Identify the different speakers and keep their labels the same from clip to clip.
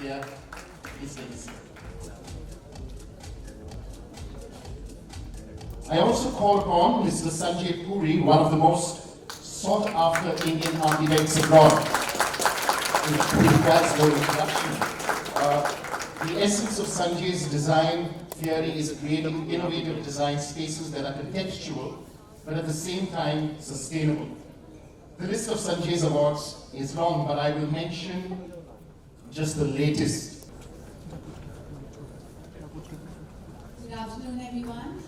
Speaker 1: Diya, please take a seat. I also call upon Mr. Sanjay Puri, one of the most sought-after Indian architects abroad. If that's no introduction. The essence of Sanjay's design theory is creating innovative design spaces that are contextual, but at the same time sustainable. The list of Sanjay's awards is long, but I will mention just the latest.
Speaker 2: Good afternoon, everyone.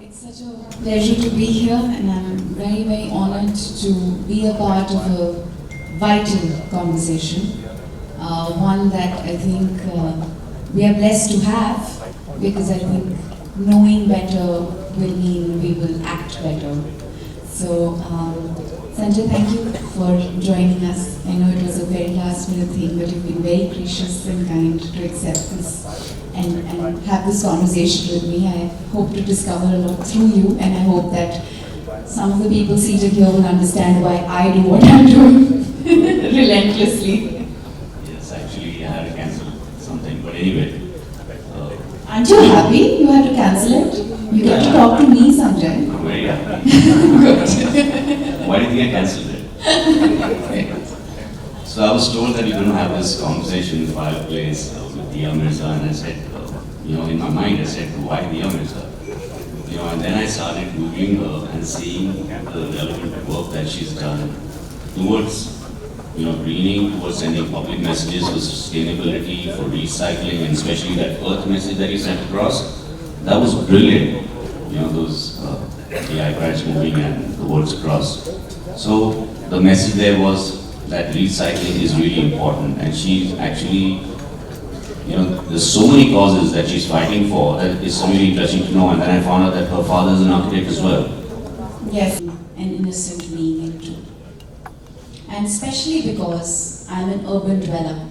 Speaker 2: It's such a pleasure to be here, and I'm very, very honored to be a part of a vital conversation. One that I think we are blessed to have, because I think knowing better will mean we will act better. So, Sanjay, thank you for joining us. I know it was a very last minute thing, but you've been very gracious and kind to accept this and have this conversation with me. I hope to discover a lot through you, and I hope that some of the people seated here will understand why I do what I'm doing relentlessly.
Speaker 3: Yes, actually I had to cancel something, but anyway.
Speaker 2: Aren't you happy you had to cancel it? You get to talk to me sometime.
Speaker 3: I'm very happy. Good. Why did you get cancelled it? So I was told that you're going to have this conversation in the fireplace with Diya Mirza, and I said, in my mind I said, why Diya Mirza? And then I started Googling her and seeing the relevant work that she's done towards greening, towards sending public messages for sustainability, for recycling, and especially that earth message that you sent across. That was brilliant. Those the eyebrows moving and the words across. So the message there was that recycling is really important, and she's actually, there's so many causes that she's fighting for that it's really interesting to know. And then I found out that her father is an architect as well.
Speaker 2: Yes, an innocent meaning too. And especially because I'm an urban dweller.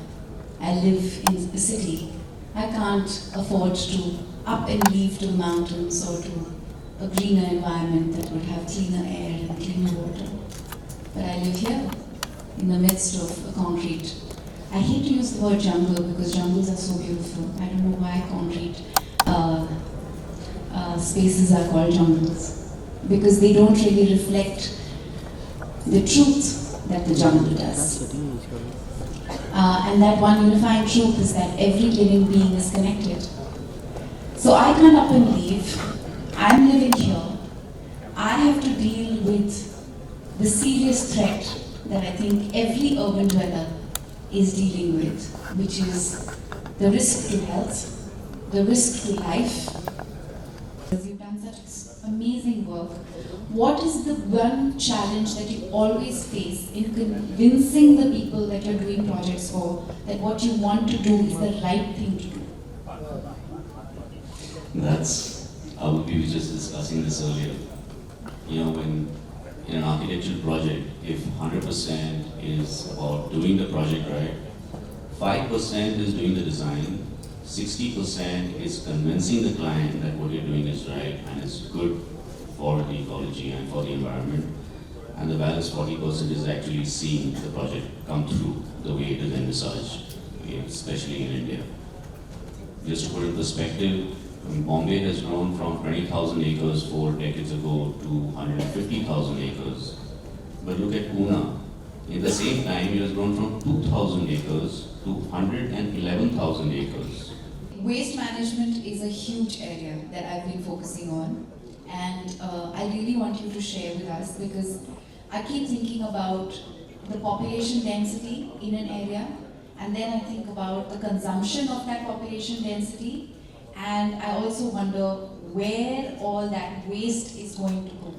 Speaker 2: I live in a city. I can't afford to up and leave to the mountains or to a greener environment that would have cleaner air and cleaner water. But I live here, in the midst of a concrete. I hate to use the word jungle because jungles are so beautiful. I don't know why concrete spaces are called jungles. Because they don't really reflect the truth that the jungle does. And that one unifying truth is that every living being is connected. So I can't up and leave. I'm living here. I have to deal with the serious threat that I think every urban dweller is dealing with, which is the risk to health, the risk to life. You've done such amazing work. What is the one challenge that you always face in convincing the people that you're doing projects for that what you want to do is the right thing to do?
Speaker 3: We were just discussing this earlier. When in an architectural project, if 100% is about doing the project right, 5% is doing the design, 60% is convincing the client that what you're doing is right and it's good for the ecology and for the environment, and the balance 40% is actually seeing the project come through the way it is envisaged, especially in India. Just to put it in perspective, Bombay has grown from 20,000 acres 4 decades ago to 150,000 acres. But look at Pune. In the same time, it has grown from 2,000 acres to 111,000 acres.
Speaker 2: Waste management is a huge area that I've been focusing on, and I really want you to share with us, because I keep thinking about the population density in an area, and then I think about the consumption of that population density, and I also wonder where all that waste is going to go.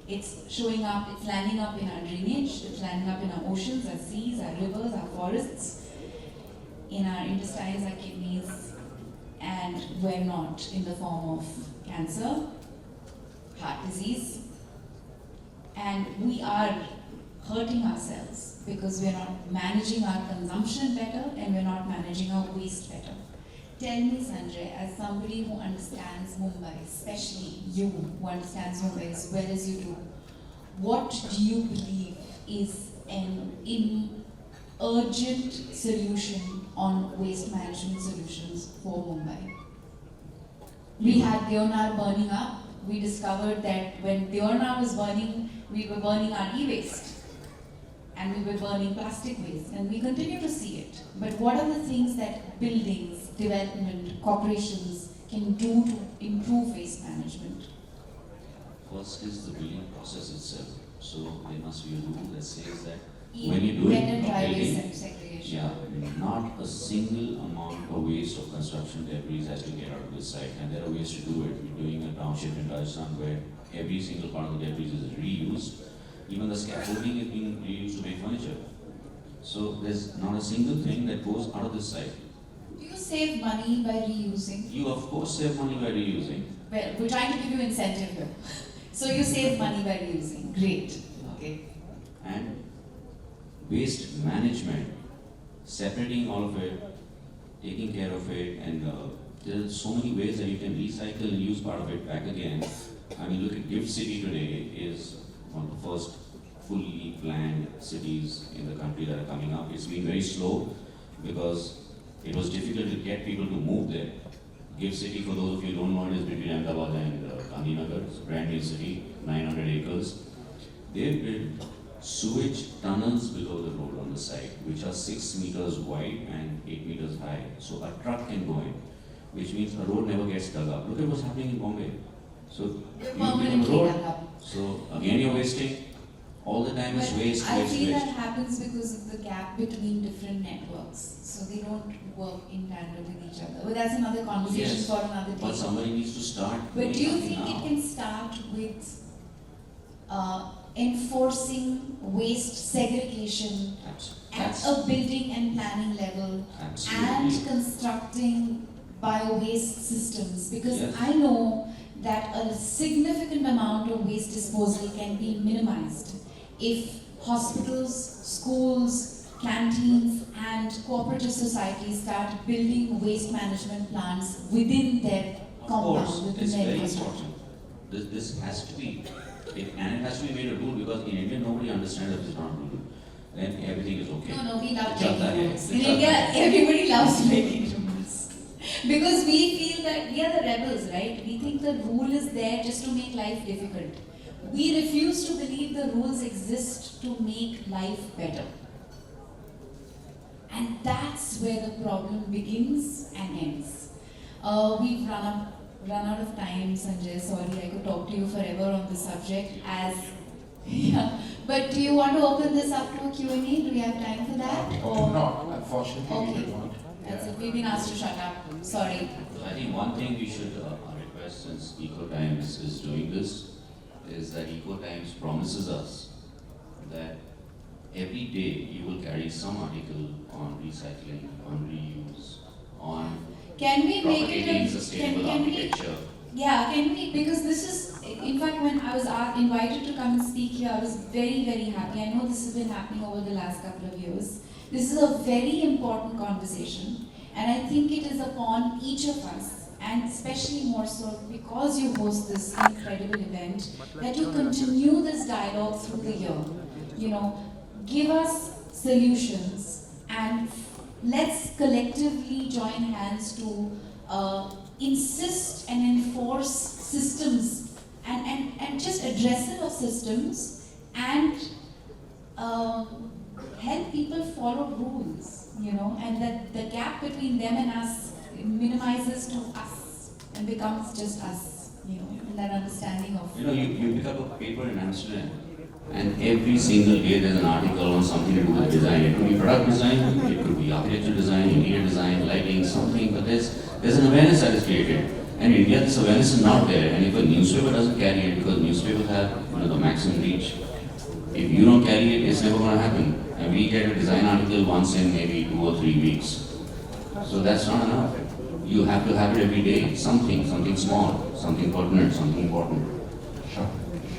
Speaker 2: It's showing up, it's landing up in our drainage, it's landing up in our oceans, our seas, our rivers, our forests, in our intestines, our kidneys, and where not, in the form of cancer, heart disease. And we are hurting ourselves because we're not managing our consumption better and we're not managing our waste better. Tell me, Sanjay, as somebody who understands Mumbai, especially you who understands Mumbai as well as you do, what do you believe is an urgent solution on waste management solutions for Mumbai. We had Diya burning up. We discovered that when Diya was burning, we were burning our e-waste. And we were burning plastic waste, and we continue to see it. But what are the things that buildings, development, corporations can do to improve waste management?
Speaker 3: First is the building process itself. So there must be a rule that says that
Speaker 2: Even
Speaker 3: when you do
Speaker 2: better
Speaker 3: it,
Speaker 2: driveways
Speaker 3: building,
Speaker 2: and segregation.
Speaker 3: yeah, not a single amount of waste of construction debris has to get out of the site. And there are ways to do it. We're doing a township in Rajasthan where every single part of the debris is reused. Even the scaffolding is being reused to make furniture. So there's not a single thing that goes out of the site.
Speaker 2: Do you save money by reusing?
Speaker 3: You of course save money by reusing.
Speaker 2: Well, we're trying to give you incentive here. So you save money by reusing. Great. Okay.
Speaker 3: And waste management, separating all of it, taking care of it, and there are so many ways that you can recycle and use part of it back again. I mean, look at Gift City today is one of the first fully planned cities in the country that are coming up. It's been very slow because it was difficult to get people to move there. Gift City, for those of you who don't know, it is between Ahmedabad and Gandhinagar. It's a brand new city, 900 acres. They've built sewage tunnels below the road on the site, which are 6 meters wide and 8 meters high. So a truck can go in, which means a road never gets dug up. Look at what's happening in Bombay. So you build a
Speaker 2: Permanently
Speaker 3: road,
Speaker 2: dug up.
Speaker 3: so again you're wasting. All the time is
Speaker 2: But
Speaker 3: waste,
Speaker 2: I
Speaker 3: waste,
Speaker 2: feel
Speaker 3: waste.
Speaker 2: that happens because of the gap between different networks. So they don't work in tandem with each other. But that's another conversation
Speaker 3: Yes,
Speaker 2: for another day.
Speaker 3: But somebody needs to start.
Speaker 2: But
Speaker 3: doing
Speaker 2: do you
Speaker 3: something
Speaker 2: think
Speaker 3: now.
Speaker 2: it can start with enforcing waste segregation at a building and planning level
Speaker 3: Absolutely.
Speaker 2: and constructing bio-waste systems? Because
Speaker 3: Yes.
Speaker 2: I know that a significant amount of waste disposal can be minimized if hospitals, schools, canteens and cooperative societies start building waste management plants within their
Speaker 3: Of
Speaker 2: compound,
Speaker 3: course,
Speaker 2: within
Speaker 3: it's
Speaker 2: their
Speaker 3: very
Speaker 2: infrastructure.
Speaker 3: important. This has to be, and it has to be made a rule because in India nobody understands that it's not a rule. Then everything is okay.
Speaker 2: No, we love
Speaker 3: Chal
Speaker 2: making
Speaker 3: hai,
Speaker 2: rules.
Speaker 3: chal
Speaker 2: In
Speaker 3: hai.
Speaker 2: India, everybody loves making rules. Because we feel that we are the rebels, right? We think the rule is there just to make life difficult. We refuse to believe the rules exist to make life better. And that's where the problem begins and ends. We've run out of time, Sanjay. Sorry, I could talk to you forever on this subject. Yeah. But do you want to open this up to a Q&A? Do we have time for that?
Speaker 1: No, unfortunately, we
Speaker 2: Okay.
Speaker 1: do not.
Speaker 2: That's it. We've been asked to shut up. Sorry.
Speaker 3: I think one thing we should request, since Eco Times is doing this, is that Eco Times promises us that every day you will carry some article on recycling, on reuse, on
Speaker 2: Can we make it
Speaker 3: propagating
Speaker 2: a
Speaker 3: sustainable
Speaker 2: can we?
Speaker 3: architecture.
Speaker 2: Yeah, can we? Because this is, in fact, when I was invited to come and speak here, I was very, very happy. I know this has been happening over the last couple of years. This is a very important conversation, and I think it is upon each of us, and especially more so because you host this incredible event, that you continue this dialogue through the year. You know, give us solutions, and let's collectively join hands to insist and enforce systems and just addressal of systems and help people follow rules, you know, and that the gap between them and us minimizes to us and becomes just us, you know, and that understanding of.
Speaker 3: You know, you pick up a paper in Amsterdam, and every single day there's an article on something to do with design. It could be product design, it could be architecture design, interior design, lighting, something, but there's an awareness that is created. And in India, this awareness is not there. And if a newspaper doesn't carry it, because newspapers have the maximum reach, if you don't carry it, it's never going to happen. And we get a design article once in maybe 2 or 3 weeks. So that's not enough. You have to have it every day. Something small, something pertinent, something important.
Speaker 1: Sure.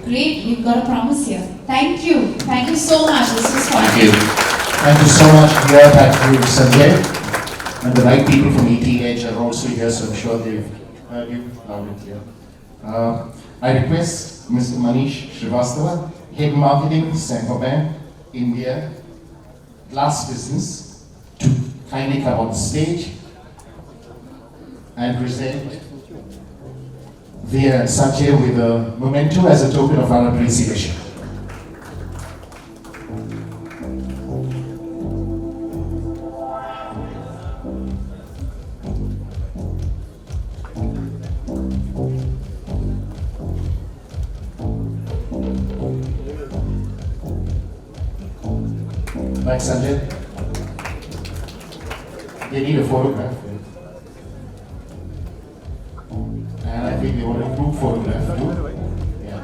Speaker 2: Great, we've got a promise here. Thank you. Thank you so much. This was fun.
Speaker 3: Thank you.
Speaker 1: Thank you so much, Diya. Thank you, Sanjay. And the right people from ETH are also here, so I'm sure they've heard you loud and clear. I request Mr. Manish Srivastava, Head Marketing, Saint-Gobain, India, glass business to kindly come on stage and present Diya and Sanjay with a memento as a token of our appreciation. Like Sanjay, they need a photograph. And I think they want a group photograph too. Yeah.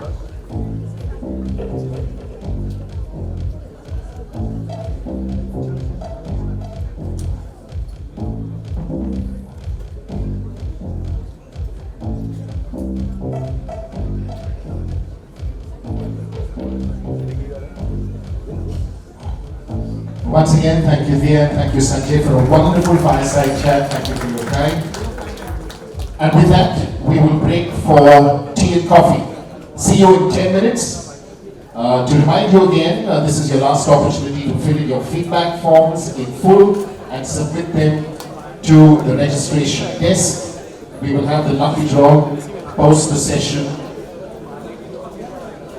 Speaker 1: Once again, thank you Diya, thank you Sanjay for a wonderful fireside chat. Thank you for your time. And with that, we will break for tea and coffee. See you in 10 minutes. To remind you again, this is your last opportunity to fill in your feedback forms in full and submit them to the registration desk. We will have the lucky draw post the session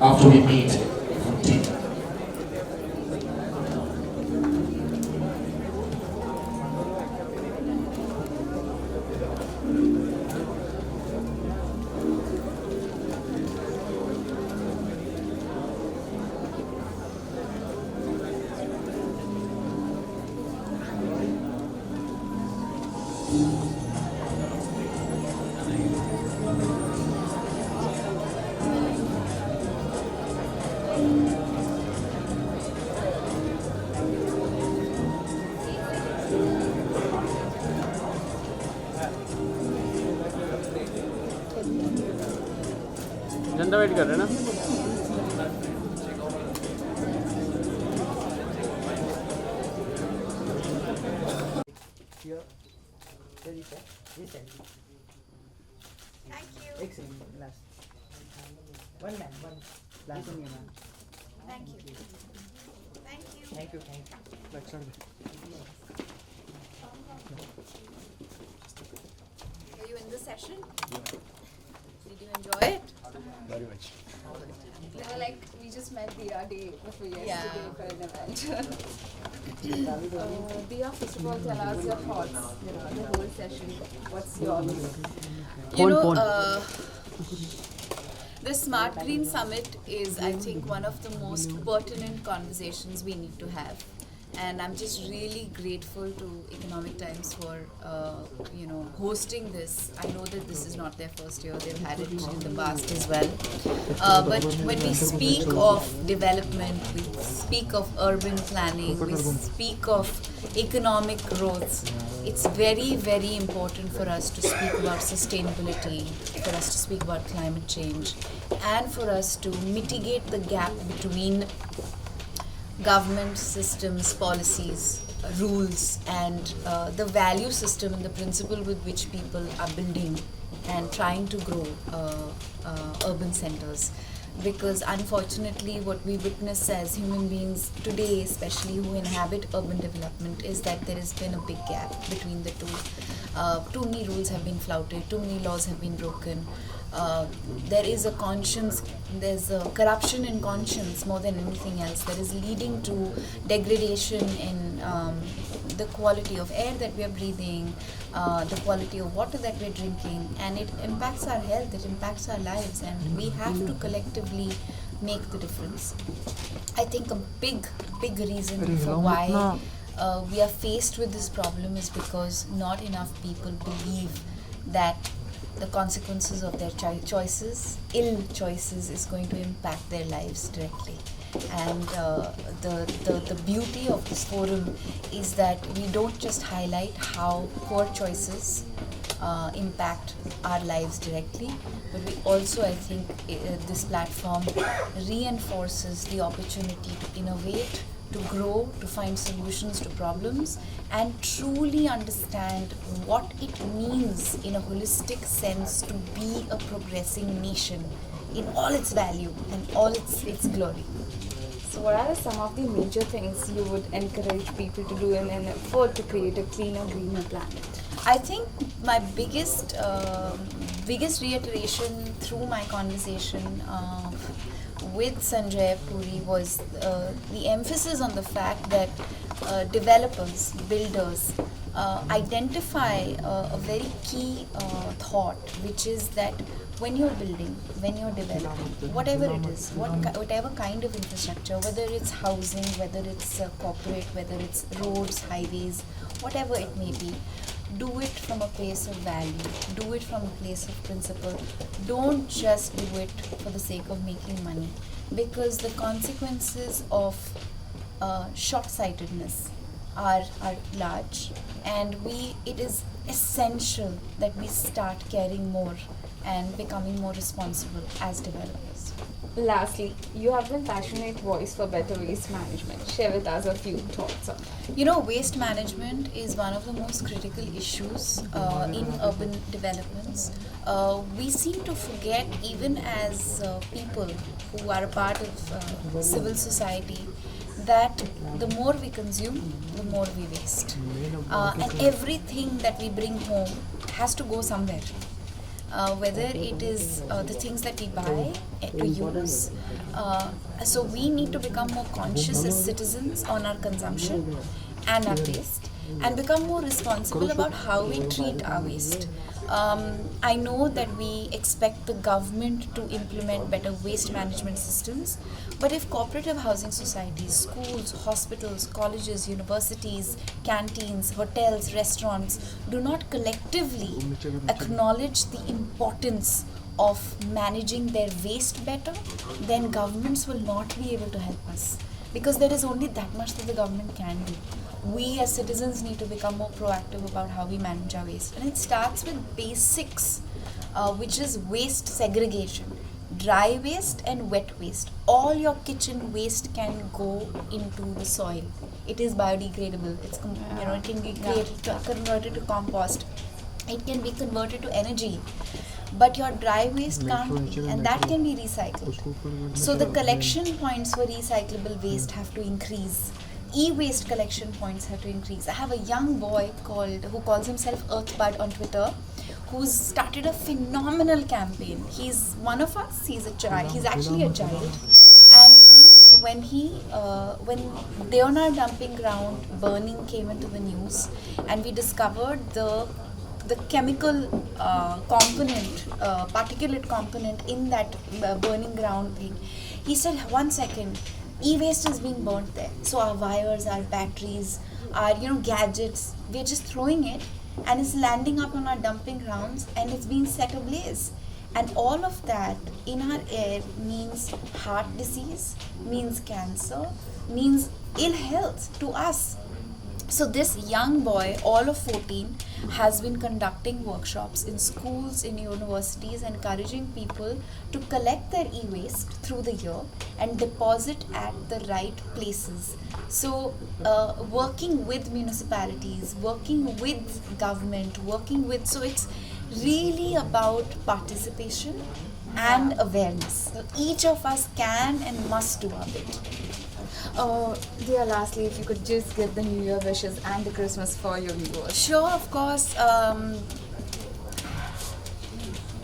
Speaker 1: after we meet for tea.
Speaker 4: झंडा wait कर रहे हैं ना
Speaker 5: Thank you.
Speaker 6: Excellent. Last. One man, one. Last one, man.
Speaker 5: Thank you. Thank you.
Speaker 6: Thank you, thank you.
Speaker 5: Were you in the session? Did you enjoy it?
Speaker 4: very much
Speaker 5: You know, like we just met Diya day before yesterday for an event. Diya, first of all, tell us your thoughts. You know, the whole session. What's yours? The Smart Green Summit is, I think, one of the most pertinent conversations we need to have. And I'm just really grateful to Economic Times for, hosting this. I know that this is not their first year; they've had it in the past as well. But when we speak of development, we speak of urban planning, we speak of economic growth. It's very, very important for us to speak about sustainability, for us to speak about climate change, and for us to mitigate the gap between government systems, policies, rules, and the value system and the principle with which people are building and trying to grow urban centers. Because unfortunately what we witness as human beings today, especially who inhabit urban development, is that there has been a big gap between the two. Too many rules have been flouted, too many laws have been broken. There is a conscience, there's a corruption in conscience more than anything else that is leading to degradation in the quality of air that we are breathing, the quality of water that we're drinking, and it impacts our health, it impacts our lives, and we have to collectively make the difference. I think a big reason for why we are faced with this problem is because not enough people believe that the consequences of their choices, ill choices, is going to impact their lives directly. And the beauty of this forum is that we don't just highlight how poor choices impact our lives directly, but we also, I think, this platform reinforces the opportunity to innovate, to grow, to find solutions to problems, and truly understand what it means in a holistic sense to be a progressing nation in all its value and all its glory.
Speaker 4: So, what are some of the major things you would encourage people to do in an effort to create a cleaner, greener planet?
Speaker 5: I think my biggest reiteration through my conversation with Sanjay Puri was the emphasis on the fact that developers, builders identify a very key thought, which is that when you're building, when you're developing, whatever it is, whatever kind of infrastructure, whether it's housing, whether it's corporate, whether it's roads, highways, whatever it may be, do it from a place of value, do it from a place of principle. Don't just do it for the sake of making money, because the consequences of short-sightedness are large, and it is essential that we start caring more and becoming more responsible as developers.
Speaker 4: Lastly, you have been passionate voice for better waste management. Share with us a few thoughts on that.
Speaker 5: You know, waste management is one of the most critical issues in urban developments. We seem to forget, even as people who are a part of civil society, that the more we consume, the more we waste. And everything that we bring home has to go somewhere. Whether it is the things that we buy to use. So we need to become more conscious as citizens on our consumption and our waste, and become more responsible about how we treat our waste. I know that we expect the government to implement better waste management systems, but if cooperative housing societies, schools, hospitals, colleges, universities, canteens, hotels, restaurants do not collectively acknowledge the importance of managing their waste better, then governments will not be able to help us, because there is only that much that the government can do. We as citizens need to become more proactive about how we manage our waste, and it starts with basics, which is waste segregation. Dry waste and wet waste. All your kitchen waste can go into the soil. It is biodegradable. It can be converted to compost. It can be converted to energy. But your dry waste can't be, and that can be recycled. So the collection points for recyclable waste have to increase. E-waste collection points have to increase. I have a young boy who calls himself Earthbud on Twitter, who's started a phenomenal campaign. He's one of us. He's a child. He's actually a child, and when Deonar dumping ground burning came into the news, and we discovered the chemical component, particulate component in that burning ground thing, he said, 1 second, e-waste is being burnt there. So our wires, our batteries, our gadgets, we're just throwing it, and it's landing up on our dumping grounds, and it's being set ablaze. And all of that in our air means heart disease, means cancer, means ill health to us. So this young boy, all of 14, has been conducting workshops in schools, in universities, encouraging people to collect their e-waste through the year and deposit at the right places. So working with municipalities, working with government, so it's really about participation and awareness. So each of us can and must do our bit.
Speaker 4: Diya, lastly, if you could just give the New Year wishes and the Christmas for your viewers.
Speaker 5: Sure, of course.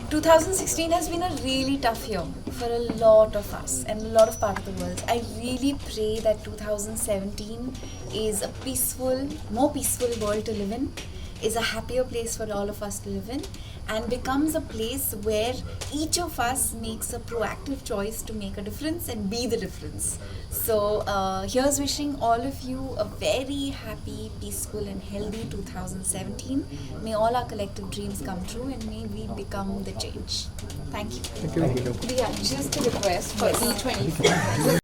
Speaker 5: 2016 has been a really tough year for a lot of us and a lot of part of the world. I really pray that 2017 is a more peaceful world to live in, is a happier place for all of us to live in, and becomes a place where each of us makes a proactive choice to make a difference and be the difference. So here's wishing all of you a very happy, peaceful and healthy 2017. May all our collective dreams come true, and may we become the change. Thank you.
Speaker 4: Diya, just a request for E24.